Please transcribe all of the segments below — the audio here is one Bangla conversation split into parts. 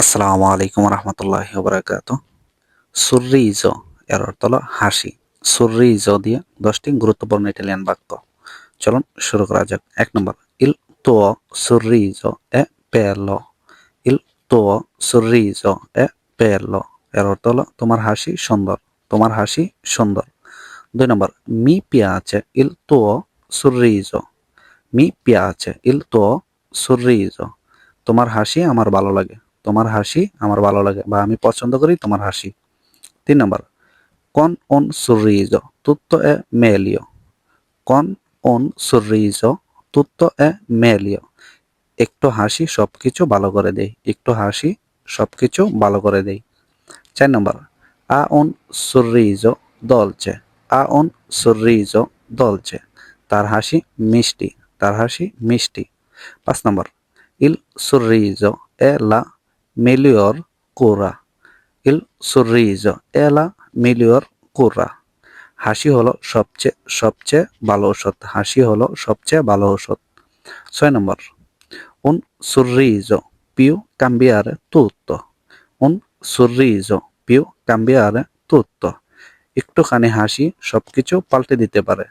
আসসালামু আলাইকুম রহমতুল্লাহি ওবারাকাতু। সুররিজো এর অর্থ হলো হাসি। সুররিজো দিয়ে 10টি গুরুত্বপূর্ণ ইটালিয়ান বাক্য। চলুন শুরু করা যাক। 1 নম্বর, ইল তুও sorriso è bello। ইল তুও sorriso è bello এর অর্থ হলো তোমার হাসি সুন্দর। তোমার হাসি সুন্দর। 2 number, mi piace il tuo sorriso। মি পিয়াচে ইল তো sorriso। তোমার হাসি আমার ভালো লাগে। তোমার হাসি আমার ভালো লাগে বা আমি পছন্দ করি তোমার হাসি। 3 নম্বর, con un sorriso tutto è meglio। con un sorriso tutto è meglio। একটু হাসি সবকিছু ভালো করে দেয়। একটু হাসি সবকিছু ভালো করে দেয়। 4 নম্বর, ha un sorriso dolce। ha un sorriso dolce। তার হাসি মিষ্টি। তার হাসি মিষ্টি। 5 নম্বর, il sorriso è la miglior cura। il sorriso è la miglior cura। হাসি হলো সবচেয়ে সবচেয়ে ভালো ঔষধ। হাসি হলো সবচেয়ে ভালো ঔষধ। 6 নম্বর, un sorriso più cambiare tutto। un sorriso più cambiare tutto। একটুখানি হাসি সবকিছু পাল্টে দিতে পারে।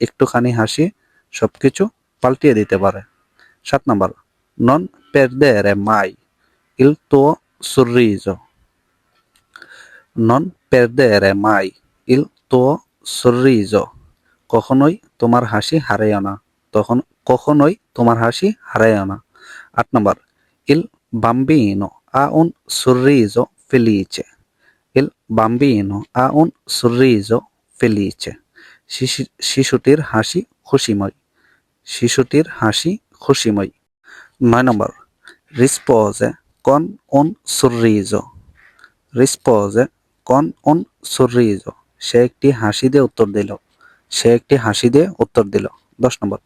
একটুখানি হাসি সবকিছু পাল্টিয়ে দিতে পারে। 7 নম্বর, non perdere mai il tuo sorriso। non perdere mai il tuo sorriso। কখনোই তোমার হাসি হারাইও না। কখনোই তোমার হাসি হারাইও না। 8 নম্বর, il bambino ha un sorriso felice। il bambino ha un sorriso felice। শিশুটির হাসি খুশিময়। শিশুটির হাসি খুশিময়। 9 নম্বর, rispose con un sorriso। rispose con un sorriso। সে একটি হাসি দিয়ে উত্তর দিল। সে একটি হাসি দিয়ে উত্তর দিল। 10 নম্বর,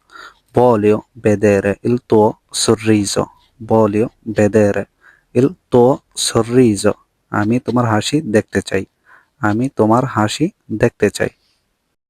voglio vedere il tuo sorriso। voglio vedere il tuo sorriso। আমি তোমার হাসি দেখতে চাই। আমি তোমার হাসি দেখতে চাই।